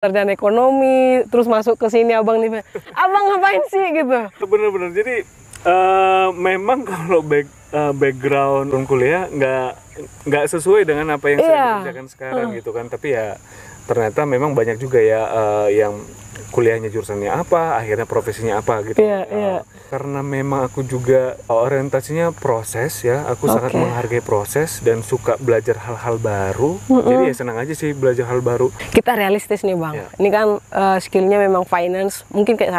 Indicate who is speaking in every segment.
Speaker 1: sarjana ekonomi, terus masuk ke sini abang nih, abang ngapain sih gitu?
Speaker 2: Bener-bener, jadi memang kalau background kuliah nggak sesuai dengan apa yang saya kerjakan sekarang gitu kan, tapi ya ternyata memang banyak juga ya yang kuliahnya jurusannya apa, akhirnya profesinya apa gitu. Karena memang aku juga orientasinya proses ya, aku sangat menghargai proses dan suka belajar hal-hal baru. Jadi ya senang aja sih belajar hal baru.
Speaker 1: Kita realistis nih bang, ini kan skillnya memang finance, mungkin kayak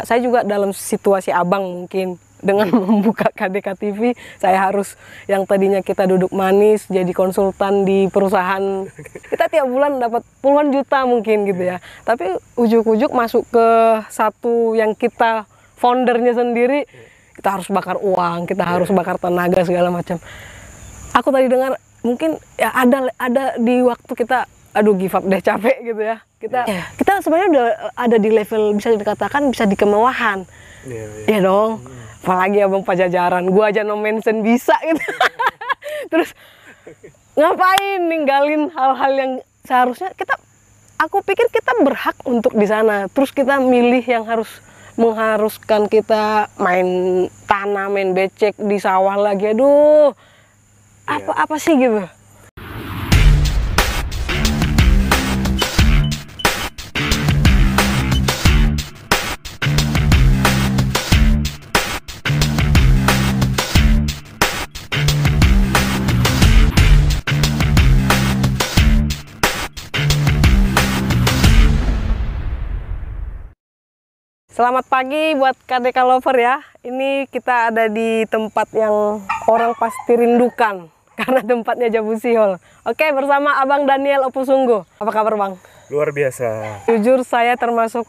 Speaker 1: saya juga dalam situasi abang mungkin. Dengan membuka KDK TV, saya harus yang tadinya kita duduk manis jadi konsultan di perusahaan, kita tiap bulan dapat puluhan juta mungkin gitu ya. Tapi ujuk-ujuk masuk ke satu yang kita foundernya sendiri, kita harus bakar uang, kita harus bakar tenaga segala macam. Aku tadi dengar mungkin ya ada di waktu kita aduh give up deh, capek gitu ya. Kita sebenarnya udah ada di level bisa dikatakan bisa di kemewahan. Iya dong. Apalagi abang Pajajaran, gua aja no mention bisa gitu. Terus ngapain ninggalin hal-hal yang seharusnya aku pikir kita berhak untuk di sana. Terus kita milih yang mengharuskan kita main tanah, main becek di sawah lagi. Aduh, apa sih gitu. Selamat pagi buat KDK Lover ya. Ini kita ada di tempat yang orang pasti rindukan karena tempatnya Jabusi Hall. Oke, bersama Abang Daniel Opusungguh. Apa kabar Bang?
Speaker 2: Luar biasa.
Speaker 1: Jujur saya termasuk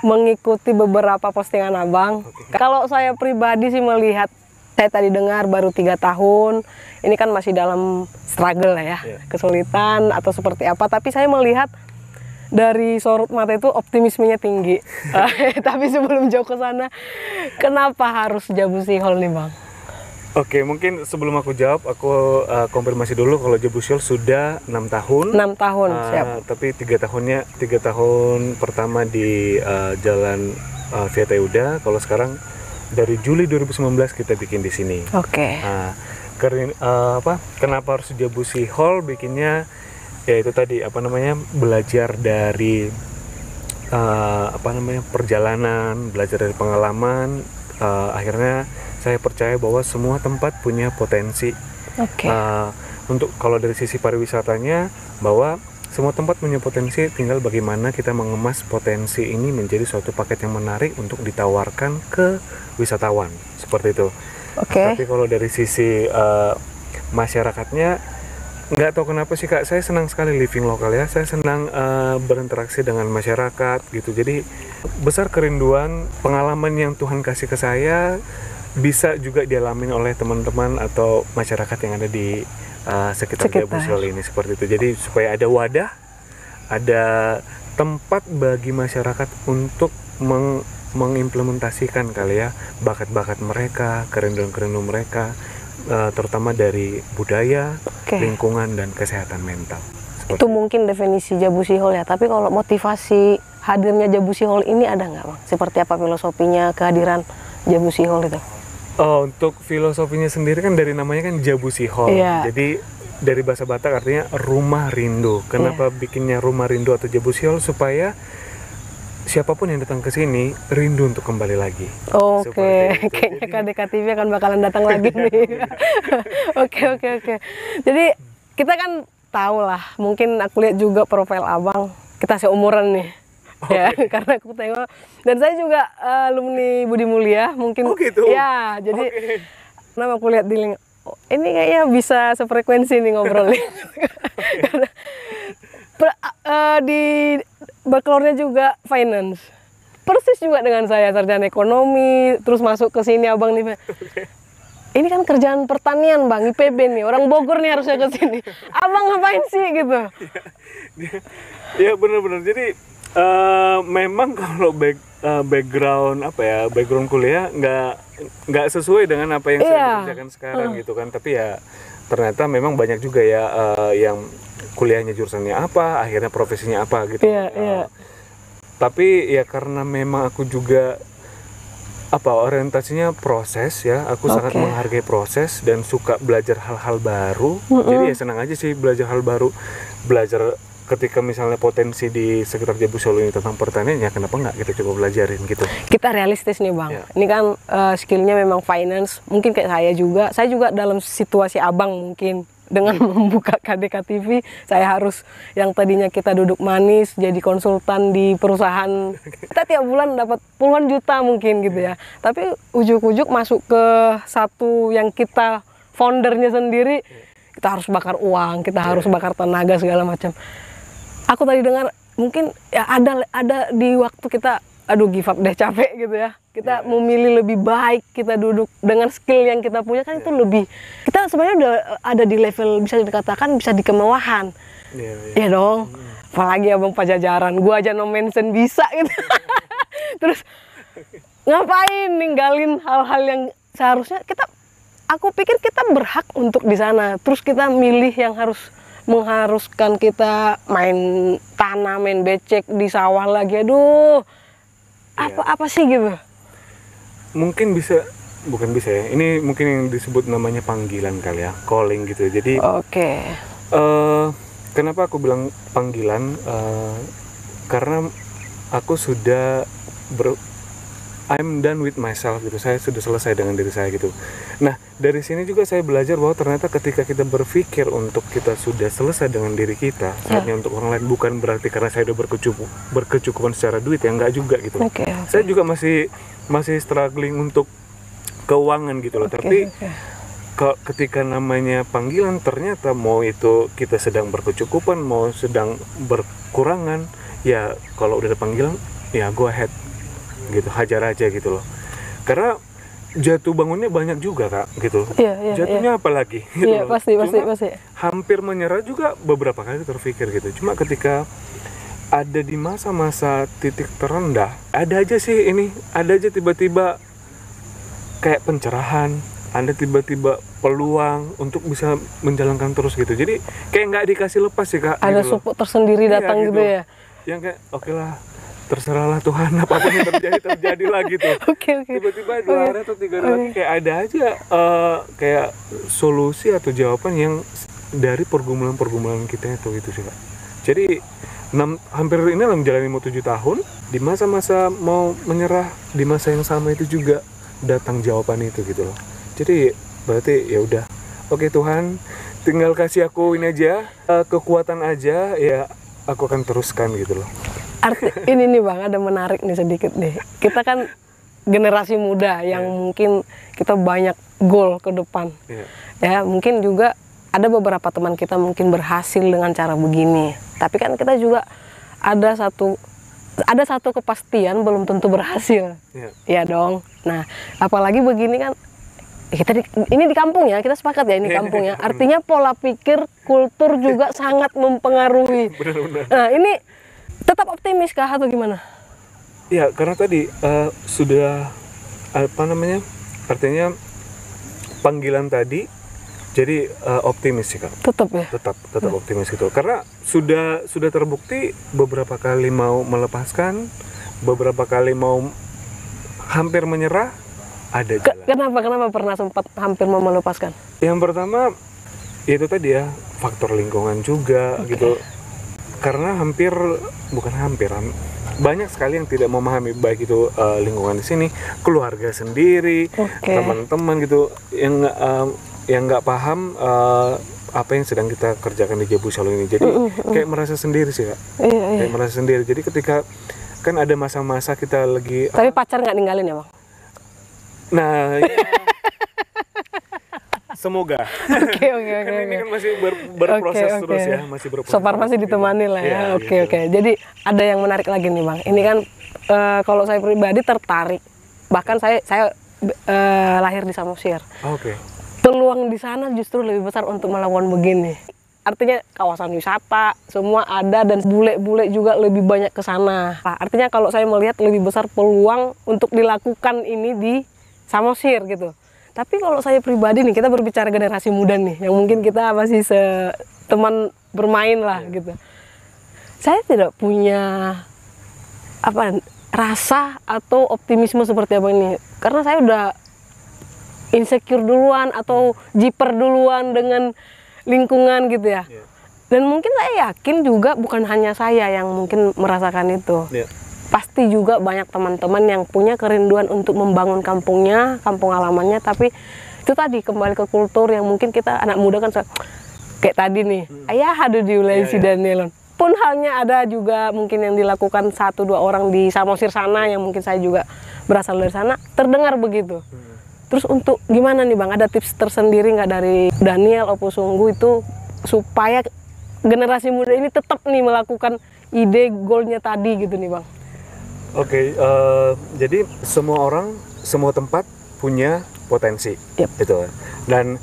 Speaker 1: mengikuti beberapa postingan Abang. Kalau saya pribadi sih melihat, saya tadi dengar baru 3 tahun. Ini kan masih dalam struggle lah ya, kesulitan atau seperti apa. Tapi saya melihat dari sorot mata itu optimismenya tinggi. Tapi sebelum jauh ke sana, kenapa harus Jabusi Hall nih Bang?
Speaker 2: Oke, mungkin sebelum aku jawab, aku konfirmasi dulu kalau Jabusi Hall sudah 6 tahun.
Speaker 1: 6 tahun, siap.
Speaker 2: Tapi 3 tahun pertama di Jalan Via Teuda. Kalau sekarang dari Juli 2019 kita bikin di sini. Kenapa harus Jabusi Hall bikinnya? Ya itu tadi belajar dari perjalanan, belajar dari pengalaman. Akhirnya saya percaya bahwa semua tempat punya potensi. Untuk kalau dari sisi pariwisatanya, bahwa semua tempat punya potensi, tinggal bagaimana kita mengemas potensi ini menjadi suatu paket yang menarik untuk ditawarkan ke wisatawan, seperti itu. Tapi kalau dari sisi masyarakatnya, nggak tahu kenapa sih Kak, saya senang sekali living lokal ya. Saya senang berinteraksi dengan masyarakat gitu. Jadi besar kerinduan pengalaman yang Tuhan kasih ke saya bisa juga dialami oleh teman-teman atau masyarakat yang ada di sekitar Jabusi Hall ini, seperti itu. Jadi supaya ada wadah, ada tempat bagi masyarakat untuk mengimplementasikan kali ya bakat-bakat mereka, kerinduan-kerinduan mereka, terutama dari budaya, lingkungan, dan kesehatan mental.
Speaker 1: Itu mungkin definisi Jabusi Hall ya. Tapi kalau motivasi hadirnya Jabusi Hall ini ada nggak Bang? Seperti apa filosofinya kehadiran Jabusi Hall itu?
Speaker 2: Untuk filosofinya sendiri kan dari namanya kan Jabusi Hall. Jadi dari bahasa Batak artinya rumah rindu. Kenapa bikinnya rumah rindu atau Jabusi Hall? Supaya siapapun yang datang ke sini rindu untuk kembali lagi. Kayaknya KDK TV akan bakalan datang lagi nih. Oke. Jadi kita kan tahu lah, mungkin aku lihat juga profil abang, kita seumuran nih. Ya, karena aku tengok, dan saya juga alumni Budi Mulia, mungkin. Ya, jadi kenapa aku lihat di link, ini kayaknya bisa sefrekuensi nih ngobrol nih. Di bakalornya juga finance, persis juga dengan saya, sarjana ekonomi, terus masuk ke sini abang nih. Ini kan kerjaan pertanian Bang, IPB nih, orang Bogor nih harusnya ke sini. Abang ngapain sih gitu? Ya benar-benar. Jadi memang kalau background kuliah nggak sesuai dengan apa yang saya kerjakan sekarang gitu kan. Tapi ya ternyata memang banyak juga ya yang kuliahnya jurusannya apa, akhirnya profesinya apa gitu. Tapi ya karena memang aku juga orientasinya proses ya, aku sangat menghargai proses dan suka belajar hal-hal baru. Jadi ya senang aja sih belajar hal baru, belajar ketika misalnya potensi di sekitar Jabusjolo ini tentang pertanian, ya kenapa nggak kita coba belajarin gitu.
Speaker 1: Kita realistis nih Bang, ini kan skillnya memang finance, mungkin kayak saya juga dalam situasi Abang mungkin. Dengan membuka KDK TV, saya harus yang tadinya kita duduk manis jadi konsultan di perusahaan, kita tiap bulan dapat puluhan juta mungkin gitu ya. Tapi ujuk-ujuk masuk ke satu yang kita foundernya sendiri, kita harus bakar uang, kita harus bakar tenaga segala macam. Aku tadi dengar mungkin ya ada di waktu kita give up deh, capek gitu ya. Kita memilih lebih baik, kita duduk dengan skill yang kita punya kan itu lebih, kita sebenarnya udah ada di level bisa dikatakan bisa di kemewahan. Iya dong. Apalagi Abang Pajajaran, gua aja no mention bisa gitu. Terus ngapain ninggalin hal-hal yang seharusnya aku pikir kita berhak untuk di sana. Terus kita milih yang mengharuskan kita main tanah, main becek di sawah lagi. Aduh. Apa sih gitu?
Speaker 2: Mungkin bukan bisa ya. Ini mungkin yang disebut namanya panggilan kali ya, calling gitu. Jadi kenapa aku bilang panggilan? Karena aku sudah I'm done with myself gitu. Saya sudah selesai dengan diri saya gitu. Nah, dari sini juga saya belajar bahwa ternyata ketika kita berpikir untuk kita sudah selesai dengan diri kita, saatnya untuk orang lain, bukan berarti karena saya udah berkecukupan secara duit, ya enggak juga gitu. Saya juga masih struggling untuk keuangan gitu loh. Tapi ketika namanya panggilan, ternyata mau itu kita sedang berkecukupan, mau sedang berkurangan, ya kalau udah ada panggilan, ya go ahead gitu, hajar aja gitu loh. Karena jatuh bangunnya banyak juga Kak gitu. Jatuhnya apalagi gitu loh.
Speaker 1: Pasti.
Speaker 2: Hampir menyerah juga beberapa kali terpikir gitu. Cuma ketika ada di masa-masa titik terendah, ada aja tiba-tiba kayak pencerahan, ada tiba-tiba peluang untuk bisa menjalankan terus gitu. Jadi kayak nggak dikasih lepas sih Kak.
Speaker 1: Ada
Speaker 2: gitu
Speaker 1: support tersendiri datang gitu ya.
Speaker 2: Yang kayak oke lah, terserahlah Tuhan, apapun yang terjadilah gitu. Tiba-tiba 2 hari atau 3 hari lagi kayak ada aja kayak solusi atau jawaban yang dari pergumulan kita itu gitu sih Kak. Jadi hampir ini menjalani mau 7 tahun, di masa-masa mau menyerah, di masa yang sama itu juga datang jawaban itu gitu loh. Jadi berarti ya udah, oke Tuhan, tinggal kasih aku ini aja, kekuatan aja, ya aku akan teruskan gitu loh.
Speaker 1: Ini nih Bang, ada menarik nih sedikit deh. Kita kan generasi muda yang mungkin kita banyak goal ke depan. Ya mungkin juga ada beberapa teman kita mungkin berhasil dengan cara begini. Tapi kan kita juga ada satu kepastian belum tentu berhasil. Ya dong. Nah, apalagi begini kan, ini di kampung ya, kita sepakat ya ini kampung ya. Artinya pola pikir, kultur juga sangat mempengaruhi.
Speaker 2: Benar-benar.
Speaker 1: Nah, ini tetap optimis kah atau gimana?
Speaker 2: Ya, karena tadi sudah artinya panggilan tadi, jadi optimis sih Kak.
Speaker 1: Tetap ya.
Speaker 2: Tetap optimis gitu. Karena sudah terbukti beberapa kali mau melepaskan, beberapa kali mau hampir menyerah, ada jalan.
Speaker 1: Kenapa pernah sempat hampir mau melepaskan?
Speaker 2: Yang pertama itu tadi ya, faktor lingkungan juga gitu. Karena banyak sekali yang tidak memahami, baik itu lingkungan di sini, keluarga sendiri, teman-teman gitu yang nggak paham apa yang sedang kita kerjakan di Jabusjolo ini. Jadi kayak merasa sendiri sih Kak. Kayak merasa sendiri. Jadi ketika kan ada masa-masa kita lagi.
Speaker 1: Tapi pacar nggak ninggalin ya Bang?
Speaker 2: Nah. Semoga. Oke. Ini kan masih berproses terus ya, masih berproses.
Speaker 1: So far masih ditemani lah ya. Oke. Jadi ada yang menarik lagi nih Bang. Ini kan kalau saya pribadi tertarik. Bahkan saya lahir di Samosir. Peluang di sana justru lebih besar untuk melakukan begini. Artinya kawasan wisata semua ada dan bule-bule juga lebih banyak ke sana. Artinya kalau saya melihat lebih besar peluang untuk dilakukan ini di Samosir gitu. Tapi kalau saya pribadi nih, kita berbicara generasi muda nih, yang mungkin kita masih teman bermain lah gitu. Saya tidak punya rasa atau optimisme seperti abang ini, karena saya udah insecure duluan atau jiper duluan dengan lingkungan gitu ya. Dan mungkin saya yakin juga bukan hanya saya yang mungkin merasakan itu. Pasti juga banyak teman-teman yang punya kerinduan untuk membangun kampungnya, kampung halamannya, tapi itu tadi kembali ke kultur yang mungkin kita anak muda kan kayak tadi nih, ayah ada diulai si Daniel. Pun halnya ada juga mungkin yang dilakukan 1-2 orang di Samosir sana yang mungkin saya juga berasal dari sana, terdengar begitu. Terus untuk gimana nih Bang, ada tips tersendiri nggak dari Daniel Oposunggu itu supaya generasi muda ini tetap nih melakukan ide goalnya tadi gitu nih Bang?
Speaker 2: Oke, jadi semua orang, semua tempat punya potensi, gitu. Dan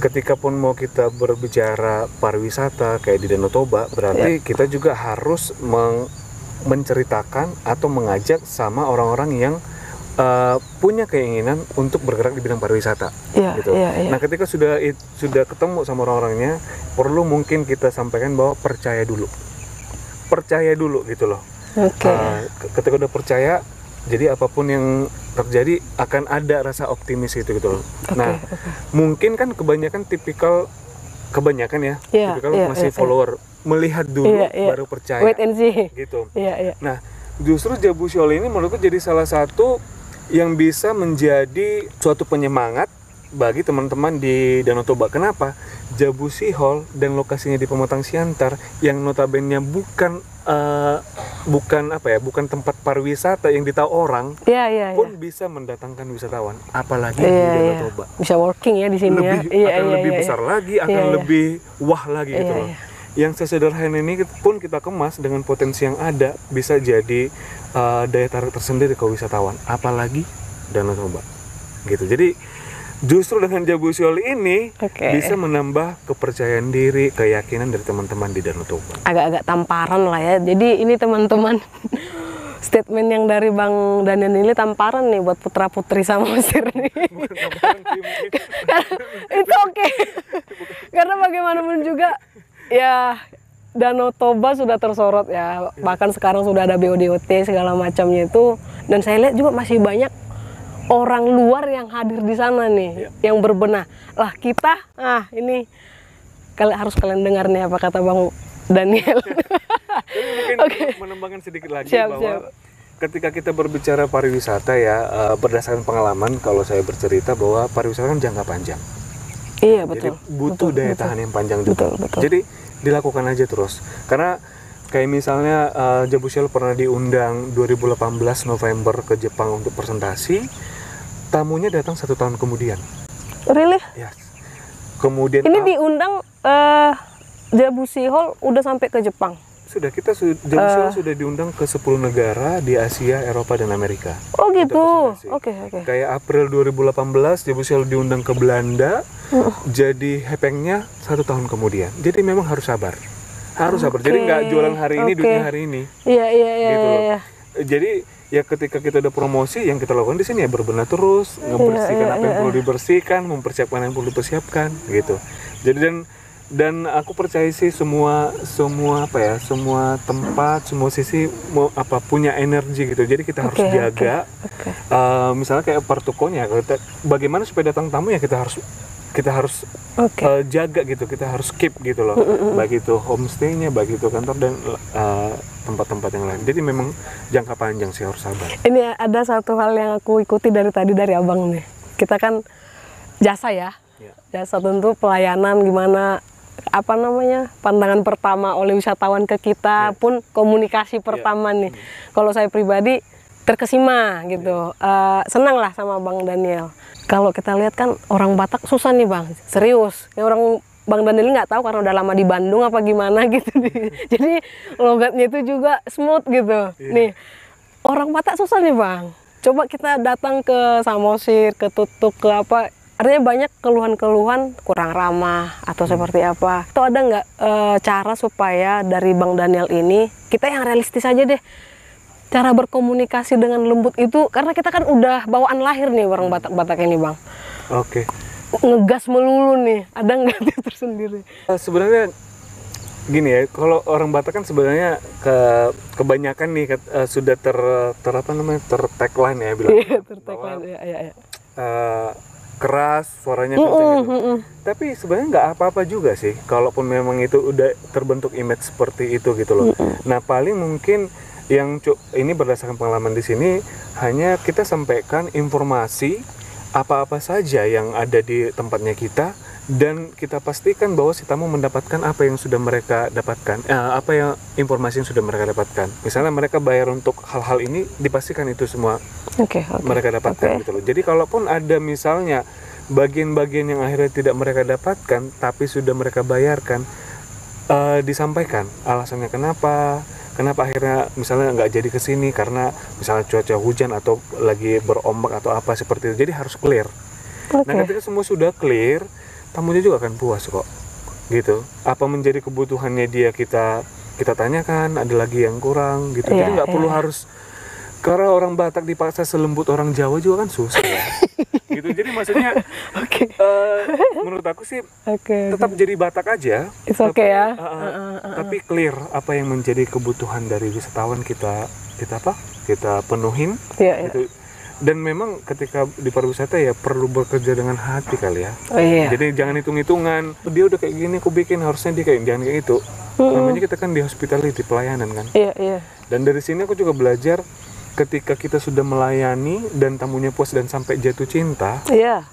Speaker 2: ketika pun mau kita berbicara pariwisata kayak di Danau Toba, berarti kita juga harus menceritakan atau mengajak sama orang-orang yang punya keinginan untuk bergerak di bidang pariwisata, gitu. Nah, ketika sudah ketemu sama orang-orangnya, perlu mungkin kita sampaikan bahwa percaya dulu gitu loh. Ketika udah percaya, jadi apapun yang terjadi akan ada rasa optimis gitu loh. Nah, mungkin kan tipikal masih follower, melihat dulu baru percaya.
Speaker 1: Wait and see.
Speaker 2: Gitu. Nah, justru Jabu Siol ini menurutku jadi salah satu yang bisa menjadi suatu penyemangat bagi teman-teman di Danau Toba. Kenapa? Jabu Siol dan lokasinya di Pematang Siantar yang notabene bukan tempat pariwisata yang ditahu orang, pun bisa mendatangkan wisatawan, apalagi di Danau Toba.
Speaker 1: Bisa working ya di sini,
Speaker 2: lebih besar lagi, akan lebih wah lagi gitu loh. Yang sesederhana ini pun kita kemas dengan potensi yang ada, bisa jadi daya tarik tersendiri ke wisatawan, apalagi Danau Toba gitu. Jadi justru dengan Jabu Siol ini bisa menambah kepercayaan diri, keyakinan dari teman-teman di Danau Toba. Agak-agak
Speaker 1: tamparan lah ya. Jadi ini teman-teman, statement yang dari Bang Daniel ini tamparan nih buat putra-putri Samosir nih. Itu oke. Karena bagaimanapun juga ya Danau Toba sudah tersorot ya. Bahkan sekarang sudah ada BODOT segala macamnya itu, dan saya lihat juga masih banyak orang luar yang hadir di sana nih, yang berbenah. Lah kita, ini harus kalian dengar nih apa kata Bang Daniel.
Speaker 2: Mungkin menambahkan sedikit lagi bahwa ketika kita berbicara pariwisata ya, berdasarkan pengalaman kalau saya bercerita bahwa pariwisata kan jangka panjang.
Speaker 1: Iya betul.
Speaker 2: Jadi butuh daya tahan yang panjang juga. Jadi dilakukan aja terus. Karena kayak misalnya Jabu Siol pernah diundang 2018 November ke Jepang untuk presentasi, tamunya datang 1 tahun kemudian.
Speaker 1: Really?
Speaker 2: Ya. Kemudian
Speaker 1: ini diundang Jabu Siol udah sampai ke Jepang.
Speaker 2: Sudah, Jabu Siol sudah diundang ke 10 negara di Asia, Eropa, dan Amerika.
Speaker 1: Oh gitu. Oke.
Speaker 2: Kayak April 2018 Jabu Siol diundang ke Belanda, jadi hepengnya 1 tahun kemudian. Jadi memang harus sabar. Jadi nggak jualan hari ini, duitnya hari ini.
Speaker 1: Iya.
Speaker 2: Gitu loh. Jadi ya ketika kita udah promosi, yang kita lakukan di sini ya berbenah terus, ngebersihkan apa yang perlu dibersihkan, mempersiapkan yang perlu dipersiapkan, gitu. Jadi dan aku percaya sih semua tempat, semua sisi punya energi gitu. Jadi kita harus jaga. Misalnya kayak Partukonya, bagaimana supaya datang tamu ya kita harus jaga gitu, kita harus keep gitu loh, baik itu homestay-nya, baik itu kantor dan tempat-tempat yang lain. Jadi memang jangka panjang sih, harus sabar.
Speaker 1: Ini ada satu hal yang aku ikuti dari abang nih. Kita kan jasa ya, jasa tentu pelayanan gimana, pandangan pertama oleh wisatawan ke kita pun komunikasi pertama nih. Kalau saya pribadi terkesima gitu, senang lah sama Bang Daniel. Kalau kita lihat kan orang Batak susah nih Bang, serius. Ya orang Bang Daniel nggak tahu karena udah lama di Bandung apa gimana gitu. Jadi logatnya itu juga smooth gitu. Nih, orang Batak susah nih Bang. Coba kita datang ke Samosir, ke Tutuk, ke apa, artinya banyak keluhan-keluhan kurang ramah atau seperti apa. Itu ada nggak cara supaya dari Bang Daniel ini, kita yang realistis aja deh, cara berkomunikasi dengan lembut itu, karena kita kan udah bawaan lahir nih orang Batak-Batak ini Bang.
Speaker 2: Oke.
Speaker 1: Ngegas melulu nih, ada nggak tips tersendiri?
Speaker 2: Sebenarnya gini ya, kalau orang Batak kan sebenarnya kebanyakan nih sudah tertagline ya bilang.
Speaker 1: Iya, tertagline ya.
Speaker 2: Keras, suaranya kencang gitu. Tapi sebenarnya nggak apa-apa juga sih, kalaupun memang itu udah terbentuk image seperti itu gitu loh. Nah paling mungkin yang ini berdasarkan pengalaman di sini, hanya kita sampaikan informasi apa-apa saja yang ada di tempatnya kita, dan kita pastikan bahwa si tamu mendapatkan apa yang sudah mereka dapatkan, informasi yang sudah mereka dapatkan. Misalnya mereka bayar untuk hal-hal ini, dipastikan itu semua mereka dapatkan gitu loh. Jadi kalaupun ada misalnya bagian-bagian yang akhirnya tidak mereka dapatkan tapi sudah mereka bayarkan, disampaikan alasannya kenapa akhirnya misalnya nggak jadi kesini karena misalnya cuaca hujan atau lagi berombak atau apa seperti itu. Jadi harus clear. Nah ketika semua sudah clear, tamunya juga akan puas kok gitu. Apa menjadi kebutuhannya dia kita tanyakan, ada lagi yang kurang gitu. Jadi nggak perlu harus, karena orang Batak dipaksa selembut orang Jawa juga kan susah ya. Gitu. Jadi maksudnya menurut aku sih tetap jadi Batak aja.
Speaker 1: It's okay ya.
Speaker 2: Tapi clear apa yang menjadi kebutuhan dari wisatawan kita penuhin gitu. Dan memang ketika di pariwisata ya perlu bekerja dengan hati kali ya. Jadi jangan hitung-hitungan, dia udah kayak gini aku bikin, harusnya dia jangan kayak itu. Namanya kita kan di hospitality, pelayanan kan. Dan dari sini aku juga belajar, ketika kita sudah melayani dan tamunya puas dan sampai jatuh cinta,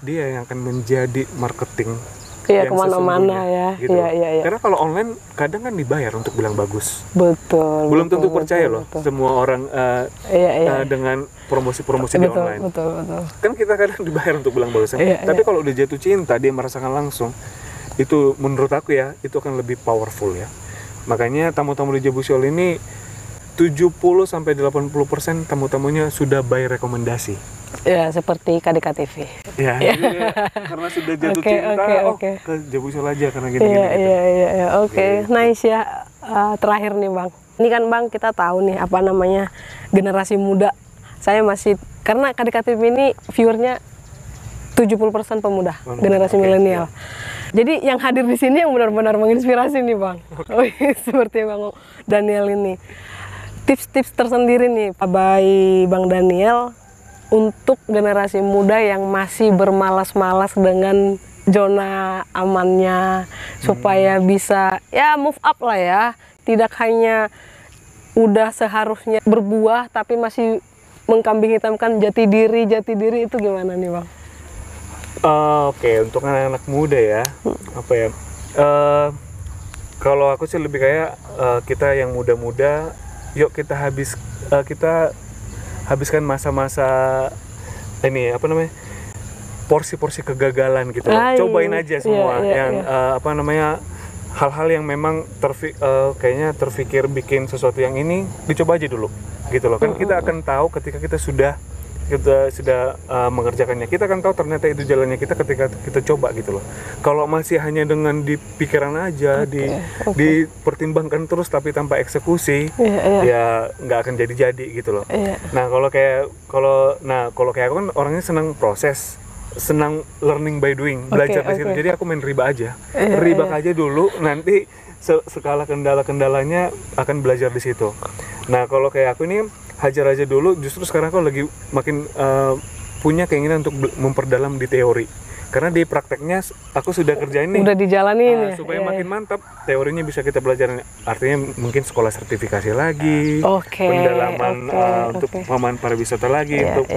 Speaker 2: dia yang akan menjadi marketing.
Speaker 1: Kemana-mana ya.
Speaker 2: Gitu. Karena kalau online kadang kan dibayar untuk bilang bagus.
Speaker 1: Betul.
Speaker 2: Belum tentu percaya loh semua orang dengan promosi-promosi di online.
Speaker 1: Betul.
Speaker 2: Kan kita kadang dibayar untuk bilang bagus. Tapi kalau udah jatuh cinta, dia merasakan langsung. Itu menurut aku ya, itu akan lebih powerful ya. Makanya tamu-tamu di Jebusiol ini 70-80% tamu-tamunya sudah by rekomendasi. Ya,
Speaker 1: seperti KDK TV.
Speaker 2: Ya. Karena sudah jatuh cinta, ke Jebusiol aja karena gini-gini.
Speaker 1: Oke. Nice ya. Terakhir nih Bang. Ini kan Bang, kita tahu nih apa namanya generasi muda. Saya masih, karena KDK TV ini viewernya 70% pemuda, generasi milenial. Jadi yang hadir di sini yang benar-benar menginspirasi nih Bang. Seperti Bang Daniel ini. Tips-tips tersendiri nih by Bang Daniel untuk generasi muda yang masih bermalas-malas dengan zona amannya, supaya bisa ya move up lah ya, tidak hanya udah seharusnya berbuah tapi masih mengkambing hitamkan jati diri itu gimana nih Bang?
Speaker 2: Oke, untuk anak-anak muda ya, kalau aku sih lebih kayak kita yang muda-muda, yuk kita habiskan masa-masa ini porsi-porsi kegagalan gitu. Cobain aja semua hal-hal yang memang kayaknya terfikir bikin sesuatu yang ini, dicoba aja dulu gitu loh. Kan kita akan tahu ketika kita sudah mengerjakannya, kita akan tahu ternyata itu jalannya kita ketika kita coba gitu loh. Kalau masih hanya dengan di pikiran aja, dipertimbangkan terus tapi tanpa eksekusi, ya nggak akan jadi gitu loh. Nah kalau kayak aku kan orangnya senang proses, senang learning by doing, belajar dari situ. Jadi aku main riba aja, aja dulu, nanti skala kendalanya akan belajar di situ. Nah kalau kayak aku ini hajar aja dulu, justru sekarang aku lagi makin punya keinginan untuk memperdalam di teori. Karena di prakteknya aku sudah kerjain nih.
Speaker 1: Udah dijalani
Speaker 2: supaya makin mantap, teorinya bisa kita belajar. Artinya mungkin sekolah sertifikasi lagi, pendalaman untuk pemahaman pariwisata lagi, untuk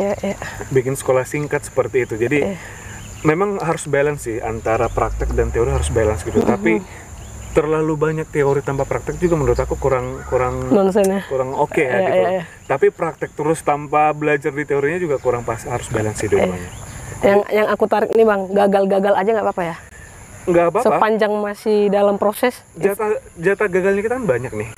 Speaker 2: bikin sekolah singkat seperti itu. Jadi memang harus balance sih, antara praktek dan teori harus balance gitu. Tapi terlalu banyak teori tanpa praktek juga menurut aku kurang oke ya gitu. Tapi praktek terus tanpa belajar di teorinya juga kurang pas, harus balance sih dua-duanya.
Speaker 1: Yang aku tarik nih Bang, gagal-gagal aja nggak apa-apa ya?
Speaker 2: Nggak apa-apa.
Speaker 1: Sepanjang masih dalam proses.
Speaker 2: Jatah gagalnya kita kan banyak nih.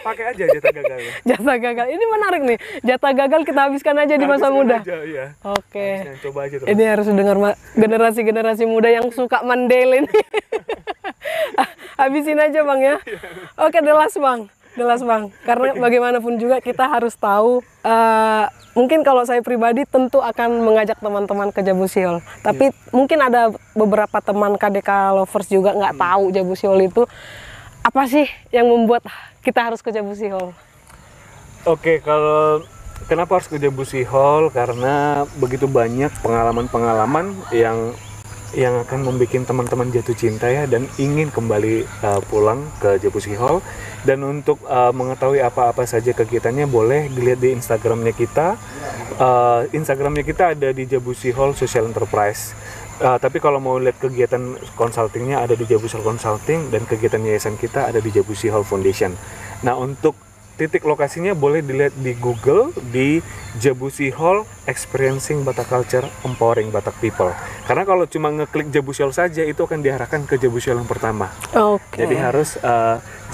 Speaker 2: Pakai aja jatah gagalnya.
Speaker 1: Jatah gagal, ini menarik nih. Jatah gagal kita habiskan aja di masa muda.
Speaker 2: Coba aja terus.
Speaker 1: Ini harus dengar generasi muda yang suka mandelin. Habisin aja Bang ya. Oke, the last Bang. Jelas Bang, karena bagaimanapun juga kita harus tahu, mungkin kalau saya pribadi tentu akan mengajak teman-teman ke Jabusi Hall. Tapi mungkin ada beberapa teman KDK lovers juga nggak tahu Jabusi Hall itu apa sih yang membuat kita harus ke Jabusi Hall.
Speaker 2: Oke, kalau kenapa harus ke Jabusi Hall? Karena begitu banyak pengalaman-pengalaman yang akan membuat teman-teman jatuh cinta ya, dan ingin kembali pulang ke Jabusi Hall. Dan untuk mengetahui apa-apa saja kegiatannya, boleh dilihat di Instagramnya kita. Instagramnya kita ada di Jabusi Hall Social Enterprise. Tapi kalau mau lihat kegiatan consultingnya ada di Jabusi Hall Consulting, dan kegiatan yayasan kita ada di Jabusi Hall Foundation. Nah, untuk titik lokasinya boleh dilihat di Google di Jabusi Hall Experiencing Batak Culture Empowering Batak People. Karena kalau cuma ngeklik Jabusi Hall saja itu akan diarahkan ke Jabusi Hall yang pertama. Jadi harus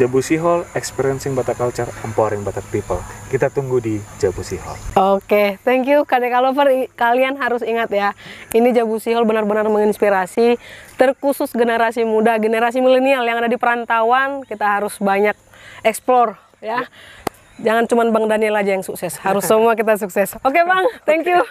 Speaker 2: Jabusi Hall Experiencing Batak Culture Empowering Batak People. Kita tunggu di Jabusi Hall.
Speaker 1: Oke, thank you KDK Lover. Kalian harus ingat ya, ini Jabusi Hall benar-benar menginspirasi, terkhusus generasi muda, generasi milenial yang ada di perantauan. Kita harus banyak explore ya. Jangan cuma Bang Daniel aja yang sukses, harus semua kita sukses. Oke Bang, thank you.